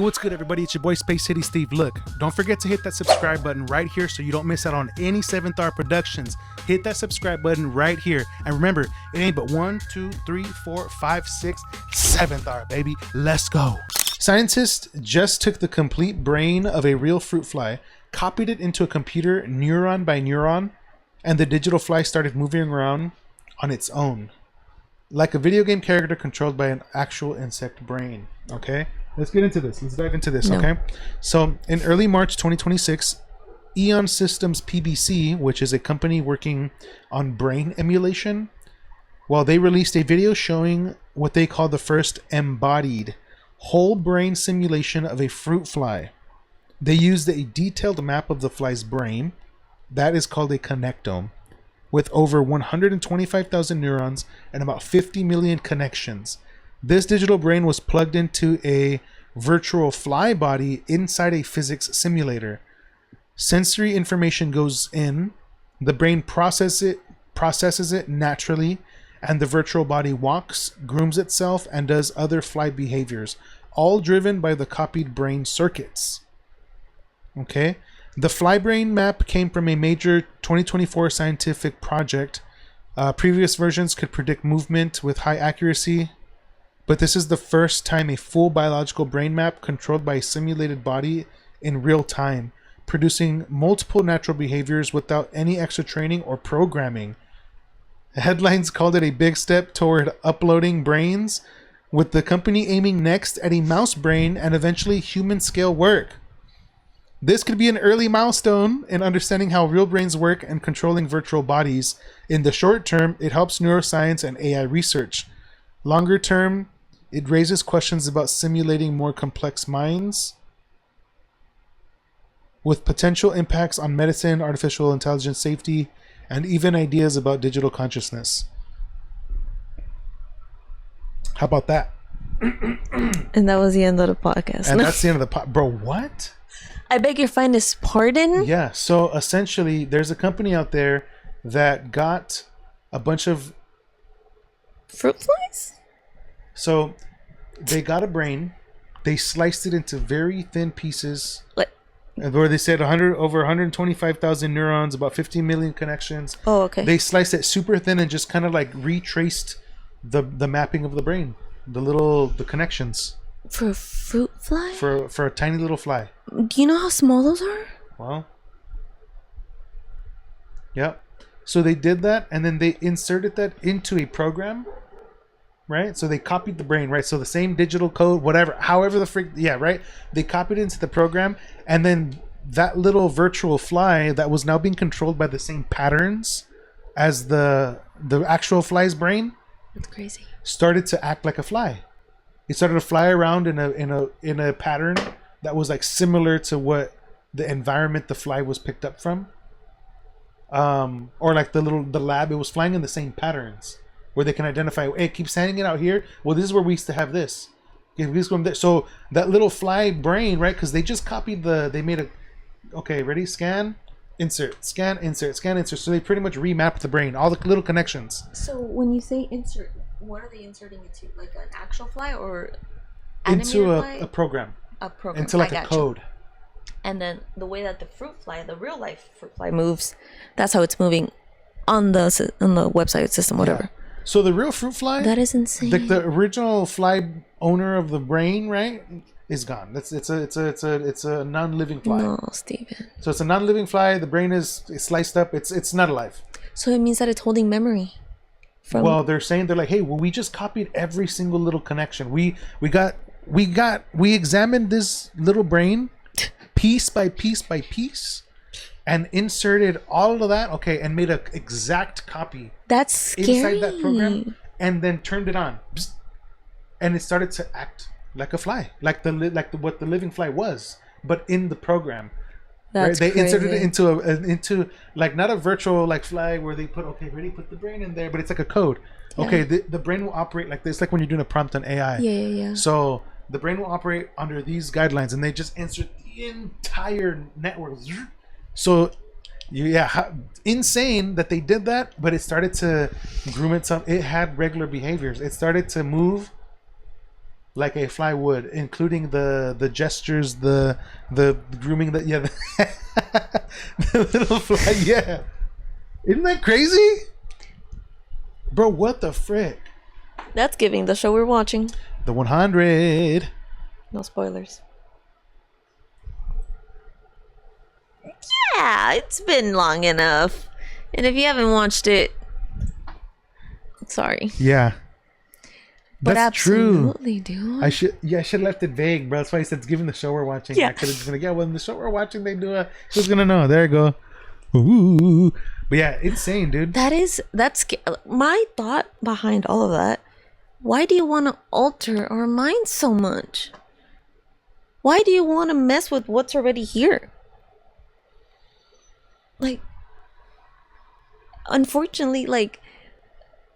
What's good, everybody? It's your boy spacecitysteve. Look, don't forget to hit that subscribe button right here so you don't miss out on any 7th Hour productions. Hit that subscribe button right here. And remember, it ain't but 1, 2, 3, 4, 5, 6, 7th Hour, baby. Let's go. Scientists just took the complete brain of a real fruit fly, copied it into a computer neuron by neuron, and the digital fly started moving around on its own, like a video game character controlled by an actual insect brain. Okay? Let's get into this. Let's dive into this, okay? So, in early March 2026, Eon Systems PBC, which is a company working on brain emulation, well, they released a video showing what they call the first embodied whole brain simulation of a fruit fly. They used a detailed map of the fly's brain, that is called a connectome, with over 125,000 neurons and about 50 million connections. This digital brain was plugged into a virtual fly body inside a physics simulator. Sensory information goes in, the brain processes it naturally, and the virtual body walks, grooms itself, and does other fly behaviors, all driven by the copied brain circuits. Okay? The fly brain map came from a major 2024 scientific project. Previous versions could predict movement with high accuracy, but this is the first time a full biological brain map controlled by a simulated body in real time, producing multiple natural behaviors without any extra training or programming. Headlines called it a big step toward uploading brains, with the company aiming next at a mouse brain and eventually human scale work. This could be an early milestone in understanding how real brains work and controlling virtual bodies. In the short term, it helps neuroscience and AI research. Longer term, it raises questions about simulating more complex minds, with potential impacts on medicine, artificial intelligence, safety, and even ideas about digital consciousness. How about that? And that was the end of the podcast. And that's the end of the Bro, what? I beg your finest pardon? Yeah, so essentially, there's a company out there that got a bunch of fruit flies? So they got a brain, they sliced it into very thin pieces, where they said over 125,000 neurons, about 50 million connections. Oh, okay. They sliced it super thin and just kind of like retraced the mapping of the brain, the connections. For a fruit fly? For a tiny little fly. Do you know how small those are? Well, yeah. So they did that, and then they inserted that into a program. Right, so they copied the brain, right? So the same digital code, whatever, however the freak, yeah, right? They copied it into the program, and then that little virtual fly that was now being controlled by the same patterns as the actual fly's brain. That's crazy. Started to act like a fly. It started to fly around in a pattern that was like similar to what the environment the fly was picked up from, or like the lab. It was flying in the same patterns, where they can identify, hey, keep sending it out here. Well, this is where we used to have this. So that little fly brain, right? Because they just copied they made a, okay, ready? Scan, insert, scan, insert, scan, insert. So they pretty much remapped the brain, all the little connections. So when you say insert, what are they inserting it to? Like an actual fly or into a program. A program. Into like a code. And then the way that the real life fruit fly moves, that's how it's moving on the website system, whatever. Yeah. So the real fruit fly, that is insane. The original fly owner of the brain, right, is gone. It's a non-living fly. No, Steven. So it's a non-living fly. The brain is sliced up. It's not alive. So it means that it's holding memory. Well, they're like, hey, well, we just copied every single little connection. We examined this little brain piece by piece by piece, and inserted all of that, okay, and made an exact copy. That's scary. Inside that program, and then turned it on, and it started to act like a fly, like what the living fly was, but in the program. That's right? They crazy. inserted it into like not a virtual like fly where they put, okay, ready, put the brain in there, but it's like a code. Yeah. Okay, the brain will operate like this, like when you're doing a prompt on AI. Yeah. So the brain will operate under these guidelines, and they just insert the entire network. So, insane that they did that, but it started to groom itself. It had regular behaviors. It started to move like a fly would, including the gestures, the grooming, that the little fly. Yeah, isn't that crazy, bro? What the frick? That's giving the show we're watching. The 100. No spoilers. Yeah, it's been long enough. And if you haven't watched it, sorry. Yeah. But That's absolutely, true. dude. I should have left it vague, bro. That's why I said it's given the show we're watching. Yeah. I could have just been like, yeah, well, in the show we're watching, they do who's gonna know? There you go. Ooh. But yeah, insane, dude. That's my thought behind all of that. Why do you want to alter our minds so much? Why do you want to mess with what's already here? Like, unfortunately, like,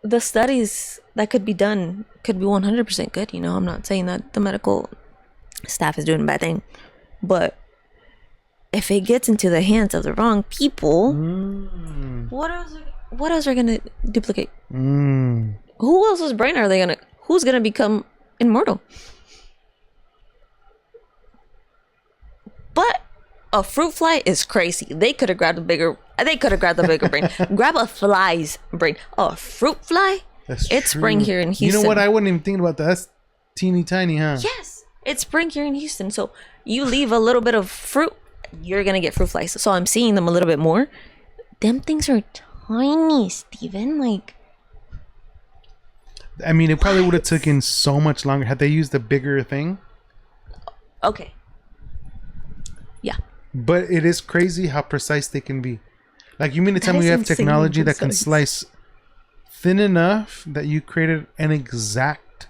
the studies that could be done could be 100% good. You know, I'm not saying that the medical staff is doing a bad thing, but if it gets into the hands of the wrong people, what else are gonna duplicate? Who else's brain are they gonna? Who's gonna become immortal? But a fruit fly is crazy. They could have grabbed the bigger brain. Grab a fly's brain. A fruit fly? It's true. spring here in Houston. You know what? I wasn't even thinking about that. That's teeny tiny, huh? Yes, it's spring here in Houston. So you leave a little bit of fruit, you're gonna get fruit flies. So I'm seeing them a little bit more. Them things are tiny, Steven. Like, I mean, it probably would have taken so much longer had they used a bigger thing. okay. Yeah. But it is crazy how precise they can be. Like, you mean to tell me is you have insanely technology that can precise. slice thin enough that you created an exact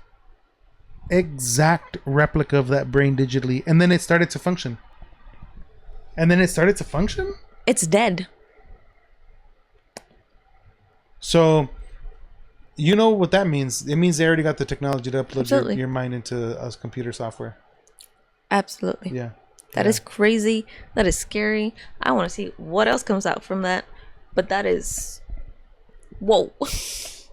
replica of that brain digitally, and then it started to function. It's dead. So, you know what that means? It means they already got the technology to upload your mind into us computer software. Absolutely. Yeah. That is crazy. That is scary. I want to see what else comes out from that. But that is... Whoa.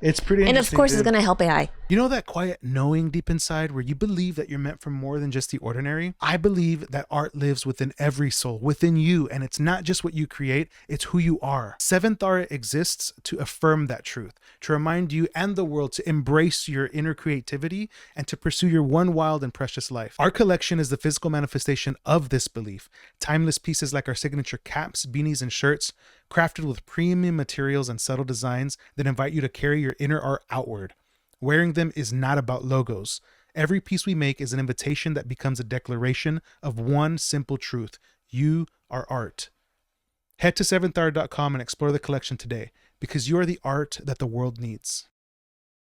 It's pretty interesting. And of course, dude. it's going to help AI. You know that quiet knowing deep inside where you believe that you're meant for more than just the ordinary? I believe that art lives within every soul, within you, and it's not just what you create, it's who you are. SEVENTHAURA exists to affirm that truth, to remind you and the world to embrace your inner creativity and to pursue your one wild and precious life. Our collection is the physical manifestation of this belief. Timeless pieces like our signature caps, beanies, and shirts, crafted with premium materials and subtle designs that invite you to carry your inner art outward. Wearing them is not about logos. Every piece we make is an invitation that becomes a declaration of one simple truth. You are art. Head to SEVENTHAURA.com and explore the collection today, because you are the art that the world needs.